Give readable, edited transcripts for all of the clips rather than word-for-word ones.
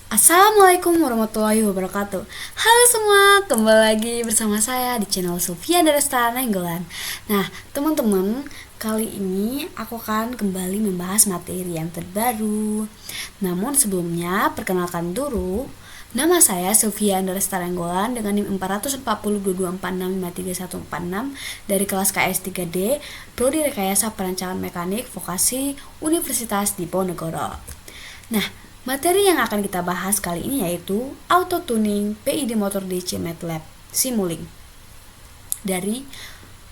Assalamualaikum warahmatullahi wabarakatuh. Halo semua, kembali lagi bersama saya di channel Sofia Daresta Nenggolan. Nah, teman-teman, kali ini aku akan kembali membahas materi yang terbaru. Namun sebelumnya, perkenalkan dulu, nama saya Sofia Daresta Nenggolan dengan NIM 4402246534146 dari kelas KS 3D, Prodi Rekayasa Perancangan Mekanik Vokasi Universitas Diponegoro. Nah, materi yang akan kita bahas kali ini yaitu Auto Tuning PID Motor DC MATLAB Simulink dari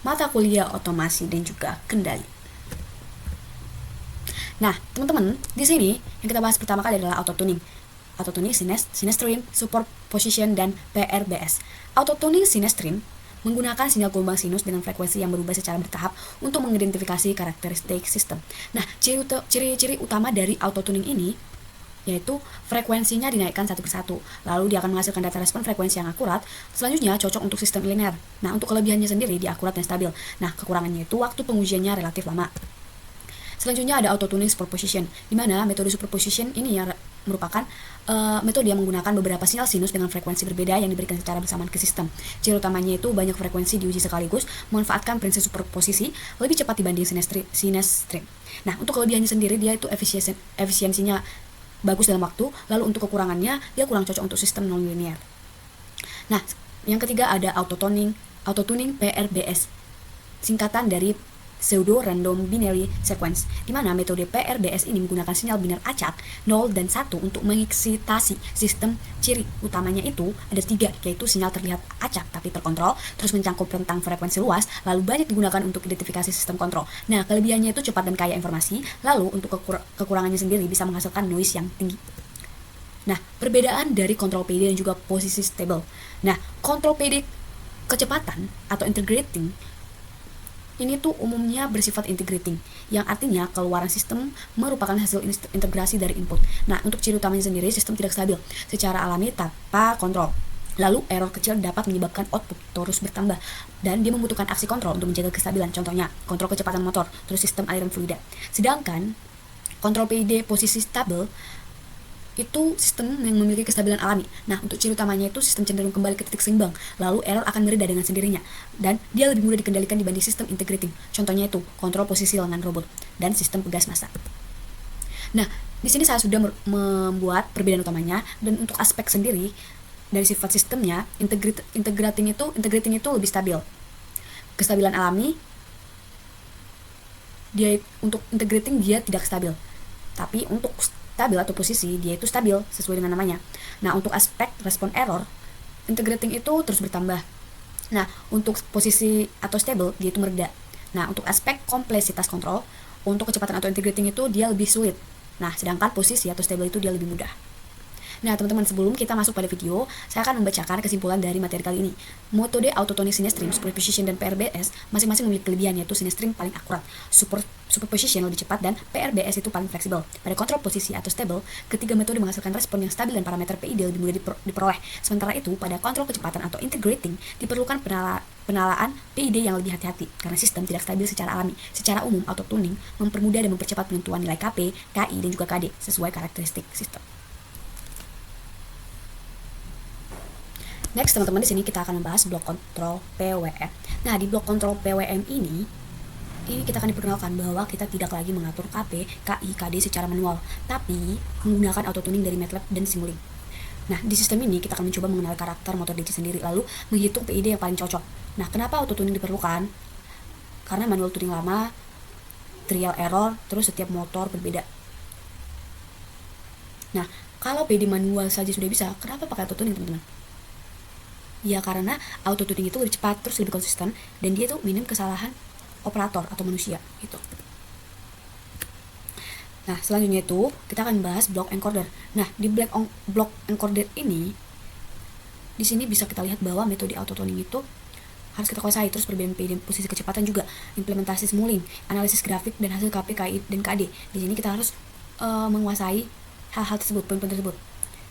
mata kuliah otomasi dan juga kendali. Nah, teman-teman, di sini yang kita bahas pertama kali adalah Auto Tuning. Auto Tuning Sinestream, Superposition, dan PRBS. Auto Tuning Sinestream menggunakan sinyal gelombang sinus dengan frekuensi yang berubah secara bertahap untuk mengidentifikasi karakteristik sistem. Nah, ciri-ciri utama dari auto tuning ini yaitu frekuensinya dinaikkan satu persatu, lalu dia akan menghasilkan data respon frekuensi yang akurat. Selanjutnya cocok untuk sistem linear. Nah, untuk kelebihannya sendiri dia akurat dan stabil. Nah, kekurangannya itu waktu pengujiannya relatif lama. Selanjutnya ada auto tuning superposition, di mana metode superposition ini yang merupakan metode yang menggunakan beberapa sinyal sinus dengan frekuensi berbeda yang diberikan secara bersamaan ke sistem. Ciri utamanya itu banyak frekuensi diuji sekaligus, memanfaatkan prinsip superposisi lebih cepat dibanding sinestream. Nah, untuk kelebihannya sendiri dia itu efisiensinya bagus dalam waktu, lalu untuk kekurangannya dia kurang cocok untuk sistem non-linear. Nah, yang ketiga ada auto tuning PRBS, singkatan dari pseudo random binary sequence, di mana metode PRBS ini menggunakan sinyal biner acak 0 dan 1 untuk mengeksitasi sistem. Ciri utamanya itu ada 3, yaitu sinyal terlihat acak tapi terkontrol, terus mencangkup rentang frekuensi luas, lalu banyak digunakan untuk identifikasi sistem kontrol. Nah, kelebihannya itu cepat dan kaya informasi, lalu untuk kekurangannya sendiri bisa menghasilkan noise yang tinggi. Nah, perbedaan dari kontrol PD dan juga posisi stable. Nah, kontrol PD kecepatan atau integrating ini tuh umumnya bersifat integrating, yang artinya keluaran sistem merupakan hasil integrasi dari input. Nah, untuk ciri utamanya sendiri, sistem tidak stabil secara alami tanpa kontrol. Lalu error kecil dapat menyebabkan output terus bertambah, dan dia membutuhkan aksi kontrol untuk menjaga kestabilan. Contohnya, kontrol kecepatan motor, terus sistem aliran fluida. Sedangkan kontrol PID posisi stabil itu sistem yang memiliki kestabilan alami. Nah, untuk ciri utamanya itu sistem cenderung kembali ke titik seimbang, lalu error akan mereda dengan sendirinya, dan dia lebih mudah dikendalikan dibanding sistem integrating. Contohnya itu kontrol posisi lengan robot dan sistem pegas massa. Nah, di sini saya sudah membuat perbedaan utamanya, dan untuk aspek sendiri dari sifat sistemnya, integrating itu lebih stabil. Kestabilan alami, dia untuk integrating dia tidak stabil. Tapi untuk stabil atau posisi dia itu stabil sesuai dengan namanya. Nah, untuk aspek respon error, integrating itu terus bertambah. Nah, untuk posisi atau stable dia itu mereda. Nah, untuk aspek kompleksitas kontrol, untuk kecepatan atau integrating itu dia lebih sulit. Nah, sedangkan posisi atau stable itu dia lebih mudah. Nah, teman-teman, sebelum kita masuk pada video, saya akan membacakan kesimpulan dari materi kali ini. Metode autotonic sinestream, superposition, dan PRBS masing-masing memiliki kelebihan, yaitu sinestream paling akurat, superposition lebih cepat, dan PRBS itu paling fleksibel. Pada kontrol posisi atau stable, ketiga metode menghasilkan respon yang stabil dan parameter PID lebih mudah diperoleh. Sementara itu, pada kontrol kecepatan atau integrating, diperlukan penalaan PID yang lebih hati-hati, karena sistem tidak stabil secara alami. Secara umum, auto tuning mempermudah dan mempercepat penentuan nilai KP, KI, dan juga KD sesuai karakteristik sistem. Next, teman-teman, di sini kita akan membahas blok kontrol PWM. Nah, di blok kontrol PWM ini kita akan diperkenalkan bahwa kita tidak lagi mengatur KP, KI, KD secara manual, tapi menggunakan auto tuning dari MATLAB dan Simulink. Nah, di sistem ini kita akan mencoba mengenal karakter motor DC sendiri, lalu menghitung PID yang paling cocok. Nah, kenapa auto tuning diperlukan? Karena manual tuning lama, trial error, terus setiap motor berbeda. Nah, kalau PID manual saja sudah bisa, kenapa pakai auto tuning, teman-teman? Ya, karena auto tuning itu lebih cepat, terus lebih konsisten, dan dia tuh minim kesalahan operator atau manusia gitu. Nah, selanjutnya itu kita akan bahas block encoder. Nah, di block encoder ini di sini bisa kita lihat bahwa metode auto tuning itu harus kita kuasai, terus perbedaan PID, posisi kecepatan, juga implementasi Simulink, analisis grafik, dan hasil KP, KI, dan KD. Di sini kita harus menguasai hal-hal tersebut, poin-poin tersebut.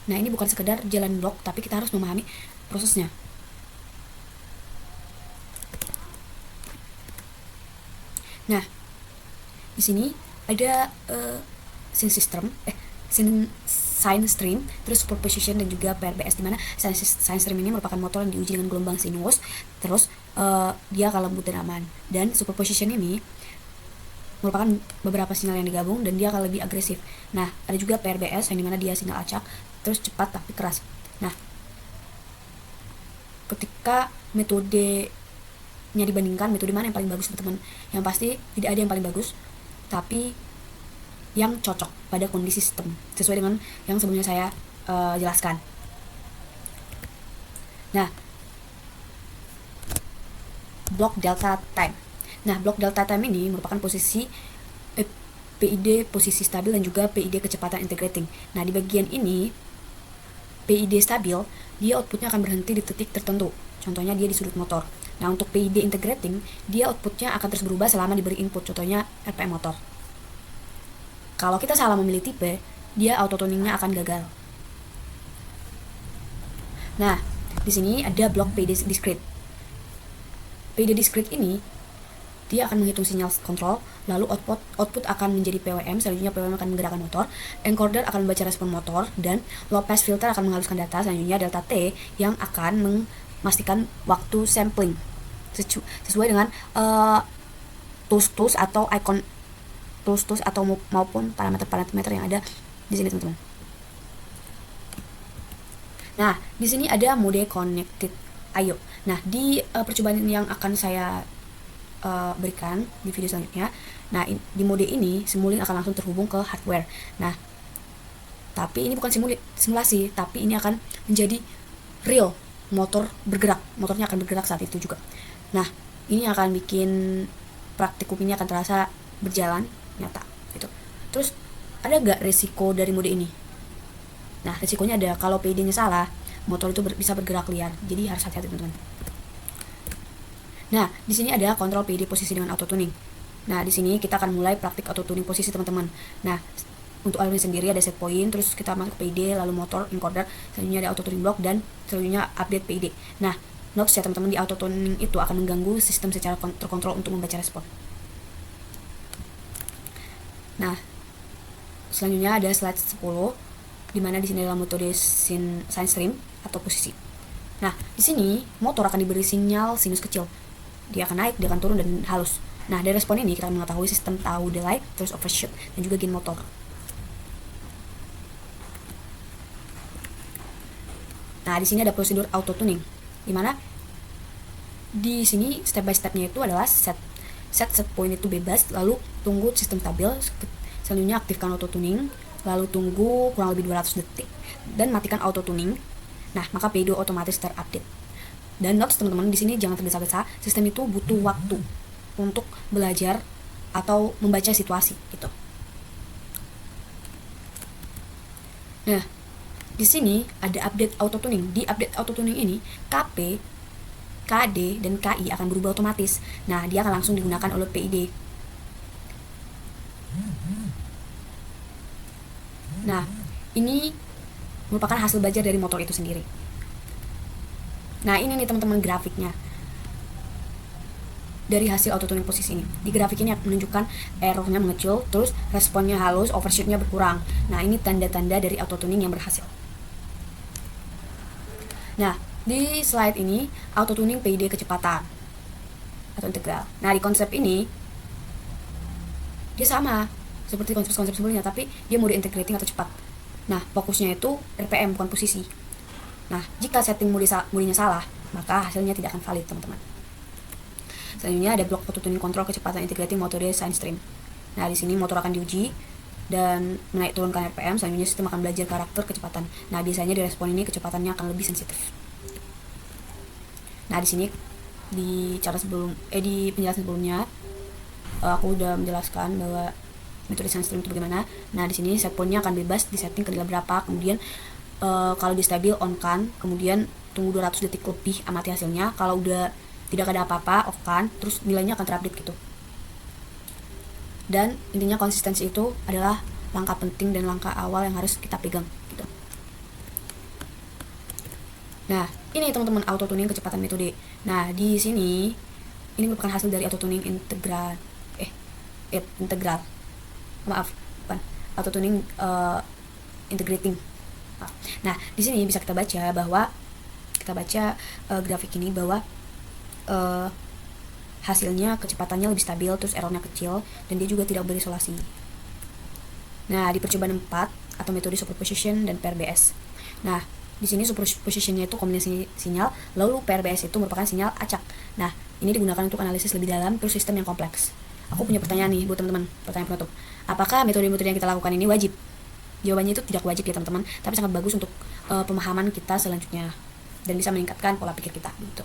Nah, ini bukan sekedar jalan blok, tapi kita harus memahami prosesnya. Nah, di sini ada sine stream, terus superposition dan juga PRBS, dimana sine stream ini merupakan motor yang diuji dengan gelombang sinus, terus dia akan lembut dan aman. Dan superposition ini merupakan beberapa sinyal yang digabung dan dia akan lebih agresif. Nah, ada juga PRBS yang dimana dia sinyal acak, terus cepat tapi keras. Nah, ketika metodenya dibandingkan, metode mana yang paling bagus teman-teman? Yang pasti tidak ada yang paling bagus, tapi yang cocok pada kondisi sistem sesuai dengan yang sebelumnya saya jelaskan. Nah, block delta time. Nah, block delta time ini merupakan posisi PID posisi stabil dan juga PID kecepatan integrating. Nah, di bagian ini PID stabil, dia outputnya akan berhenti di titik tertentu. Contohnya dia di sudut motor. Nah, untuk PID integrating, dia outputnya akan terus berubah selama diberi input. Contohnya RPM motor. Kalau kita salah memilih tipe, dia auto tuningnya akan gagal. Nah, di sini ada blok PID discrete. PID discrete ini dia akan menghitung sinyal kontrol, lalu output akan menjadi PWM, selanjutnya PWM akan menggerakkan motor, encoder akan membaca respon motor, dan low pass filter akan menghaluskan data, selanjutnya delta T yang akan memastikan waktu sampling sesuai dengan tools atau icon tools atau maupun parameter yang ada di sini teman-teman. Nah, di sini ada mode connected I/O. Nah, di percobaan yang akan saya berikan di video selanjutnya. Nah, di mode ini simulink akan langsung terhubung ke hardware. Nah, tapi ini bukan simulasi, tapi ini akan menjadi real motor bergerak. Motornya akan bergerak saat itu juga. Nah, ini akan bikin praktikum ini akan terasa berjalan nyata gitu. Terus ada nggak resiko dari mode ini? Nah, resikonya ada kalau PID-nya salah, motor itu bisa bergerak liar. Jadi harus hati-hati teman-teman. Nah, di sini ada kontrol PID posisi dengan auto tuning. Nah, di sini kita akan mulai praktik auto tuning posisi teman-teman. Nah, untuk alat ini sendiri ada set point, terus kita masuk PID, lalu motor, encoder, selanjutnya ada auto tuning block, dan selanjutnya update PID. Nah, notes ya teman-teman, di auto tuning itu akan mengganggu sistem secara terkontrol untuk membaca respon. Nah, selanjutnya ada slide 10, di mana di sini adalah metode sine stream atau posisi. Nah, di sini motor akan diberi sinyal sinus kecil. Dia akan naik, dia akan turun, dan halus. Nah, dari respon ini kita akan mengetahui sistem tahu delay, terus overshoot, dan juga gain motor. Nah, di sini ada prosedur auto tuning, di mana di sini step by stepnya itu adalah set point itu bebas, lalu tunggu sistem stabil, selanjutnya aktifkan auto tuning, lalu tunggu kurang lebih 200 detik, dan matikan auto tuning. Nah, maka PID otomatis terupdate. Dan notes teman-teman, di sini jangan tergesa-gesa, sistem itu butuh waktu untuk belajar atau membaca situasi gitu. Nah, di sini ada update auto tuning. Di update auto tuning ini, KP, KD, dan KI akan berubah otomatis. Nah, dia akan langsung digunakan oleh PID. Nah, ini merupakan hasil belajar dari motor itu sendiri. Nah, ini nih teman-teman grafiknya dari hasil auto tuning posisi ini. Di grafik ini menunjukkan errornya mengecil, terus responnya halus, overshootnya berkurang. Nah, ini tanda-tanda dari auto tuning yang berhasil. Nah, di slide ini auto tuning PID kecepatan atau integral. Nah, di konsep ini dia sama seperti konsep-konsep sebelumnya, tapi dia mode integrating atau cepat. Nah, fokusnya itu RPM bukan posisi. Nah, jika setting modenya salah, maka hasilnya tidak akan valid, teman-teman. Selanjutnya ada blok auto tuning kontrol kecepatan integrating metode sine stream. Nah, di sini motor akan diuji dan menaik turunkan RPM, selanjutnya sistem akan belajar karakter kecepatan. Nah, biasanya di respon ini kecepatannya akan lebih sensitif. Nah, di sini di penjelasan sebelumnya aku udah menjelaskan bahwa metode sine stream itu bagaimana. Nah, di sini set point-nya akan bebas disetting ke nilai berapa, kemudian kalau di stabil on kan, kemudian tunggu 200 detik lebih amati hasilnya. Kalau udah tidak ada apa-apa off kan, terus nilainya akan terupdate gitu. Dan intinya konsistensi itu adalah langkah penting dan langkah awal yang harus kita pegang gitu. Nah, ini teman-teman auto tuning kecepatan metode. Nah, di sini ini merupakan hasil dari auto tuning integral. Maaf, bukan. Auto tuning integrating. Nah, di sini bisa kita baca bahwa grafik ini bahwa uh, hasilnya kecepatannya lebih stabil, terus errornya kecil, dan dia juga tidak berisolasi. Nah, di percobaan 4 atau metode superposition dan PRBS. Nah, di sini superpositionnya itu kombinasi sinyal, lalu PRBS itu merupakan sinyal acak. Nah, ini digunakan untuk analisis lebih dalam terus sistem yang kompleks. Aku punya pertanyaan nih buat teman-teman, pertanyaan penutup. Apakah metode-metode yang kita lakukan ini wajib? Jawabannya itu tidak wajib ya teman-teman, tapi sangat bagus untuk pemahaman kita selanjutnya dan bisa meningkatkan pola pikir kita gitu.